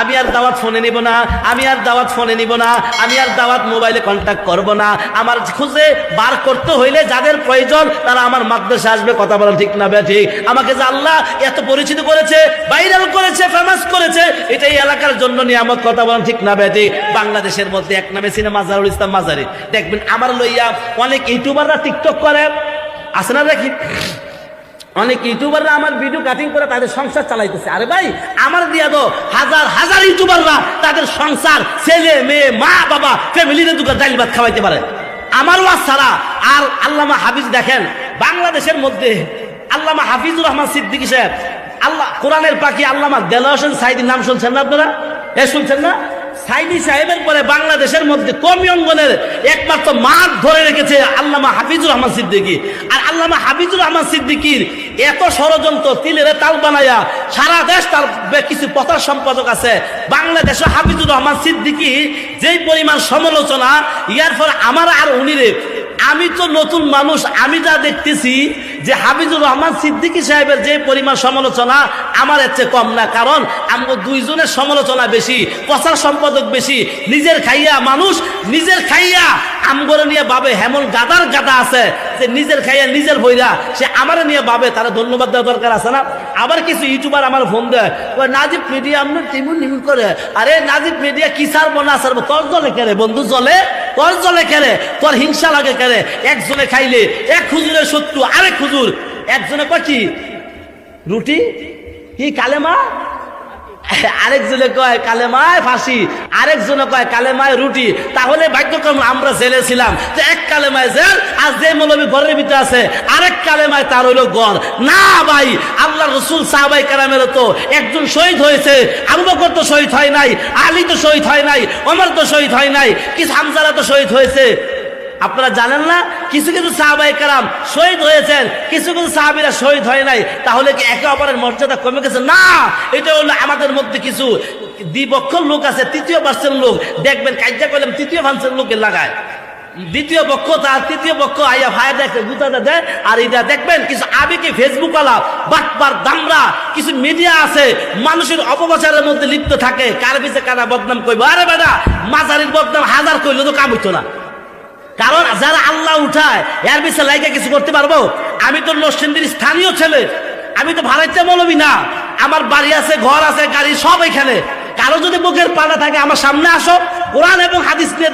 আমি আর দাওয়াত ফোনে নিব না, আমি আর দাওয়াত ফোনে নিব না, আমি আর দাওয়াত মোবাইলে কন্ট্যাক্ট করব না। আমার খুঁজে বার করতে হইলে যাদের প্রয়োজন তারা আমার মাদ্রাসা আসবে। কথা বলেন ঠিক না ঠিক? আমাকে যে আল্লাহ এত পরিচিত করেছে, ভাইরাল করেছে, ফেমাস করেছে, এটাই এলাকার জন্য নিয়ামত। কথা বলেন ঠিক না ঠিক? বাংলাদেশের মধ্যে এক নামে ছিলেন মাজারুল ইসলাম মাজারি। দেখবেন আমার লইয়া অনেক ইউটিউবাররা টিকটক করে, আছে না দেখি? অনেক ইউটিউবাররা আমার ভিডিও কাটিং করে তাদের সংসার চালাইতেছে। আরে ভাই, আমার দিয়া দো হাজার হাজার ইউটিউবাররা তাদের সংসার, ছেলে মেয়ে, মা বাবা, ফ্যামিলিতে দুটো ডাল ভাত খাওয়াইতে পারে আমার ওয়াজ ছাড়া। আর আল্লামা হাফিজ দেখেন, বাংলাদেশের মধ্যে আল্লামা হাফিজুর রহমান সিদ্দিকী সাহেব, আল্লাহ কোরআনের পাখি আল্লামা দেলোয়ার হোসেন সাইদির নাম শুনছেন না আপনারা? শুনছেন না? সাইদি সাহেবের পরে বাংলাদেশের মধ্যে কমি অঙ্গনের একমাত্র মাঠ ধরে রেখেছে আল্লামা হাফিজুর রহমান সিদ্দিকী। আর আল্লামা হাফিজুর রহমান সিদ্দিকীর এত ষড়যন্ত্র, তিলের তাল বানায়া সারা দেশ তার কিছু প্রচার সম্পাদক আছে। বাংলাদেশে হাফিজুর রহমান সিদ্দিকী যেই পরিমাণ সমালোচনা, ইয়ার পর আমার আর উনিরে, আমি তো নতুন মানুষ, আমি যা দেখতেছি যে হাফিজুর রহমান সিদ্দিকী সাহেবের যে পরিমাণ সমালোচনা আমার এর চেয়ে কম না। কারণ আমরা দুইজনের সমালোচনা বেশি, প্রচার সম্পাদক বেশি। নিজের খাইয়া মানুষ, নিজের খাইয়া আমগরে নিয়ে ভাবে হেমন গাদার গাদা আছে যে নিজের খাইয়া নিজের বইরা সে আমারে নিয়ে ভাবে, তারা ধন্যবাদ দেওয়া দরকার আছে না? আবার কিছু ইউটিউবার আমার ফোন দেয়, নাজিব মিডিয়া আপনার টিমুন নিমুন করে। আরে নাজিব মিডিয়া কি ছাড়বো না ছাড়বো, তোর জলে কেড়ে বন্ধু, জলে তোর জলে কেড়ে, তোর হিংসা লাগে কেড়ে। একজনে খাইলে এক হুজুরের শত্রু আরেক হুজুর। একজনে কয় কি রুটি কি কালেমা, আরেকজনে কয় কালেমায় ফাঁসি, আরেকজনে কয় কালেমায় রুটি। তাহলে ভাগ্যক্রম আমরা জেলে ছিলাম, তো এক কালেমায় জেল, আর যে মৌলবী ঘরের ভিতরে আছে আরেক কালেমায় তার হইল ঘর। না ভাই, আল্লাহ রসুল সাহাবায়ে কেরামেরও তো একজন শহীদ হয়েছে, আবু বকর তো শহীদ হয় নাই, আলী তো শহীদ হয় নাই, ওমর তো শহীদ হয় নাই, কিছু হামজারা তো শহীদ হয়েছে। আপনারা জানেন না? কিছু কিছু সাহাবায়ে কেরাম শহীদ হয়েছেন, কিছু কিছু সাহাবীরা শহীদ হয় নাই। তাহলে কি একে অপরের মর্যাদা কমে গেছে? না, এটা হলো আমাদের মধ্যে কিছু দ্বিপক্ষের লোক আছে, তৃতীয় পার্সেন্ট লোক। দেখবেন কাজটা করলাম তৃতীয় পার্সেন্ট লোকে লাগায়, দ্বিতীয় পক্ষ তার তৃতীয় পক্ষ আইয়া ভাইয়া দেখে গুতাটা দেয়। আর এটা দেখবেন কিছু আবেগে ফেসবুক আলা বাটপার দামরা কিছু মিডিয়া আছে, মানুষের অপপ্রচারের মধ্যে লিপ্ত থাকে। কার পিছে কারা বদনাম কইব? আরে বেটা, মাঝারির বদনাম হাজার কইলে তো কাম হইতো না। কারণ যারা আল্লাহ উঠায় এর পিছে লাইকা কিছু করতে পারবো? আমি তো নরসিংদীর স্থানীয় ছেলে, আমি তো ভাড়াইতে মৌলবী না। আমার বাড়ি আছে, ঘর আছে, গাড়ি সব এখানে। কারো যদি বুকের পাড়া থাকে আমার সামনে আসো, কোরআন এবং হাদিস নিয়ে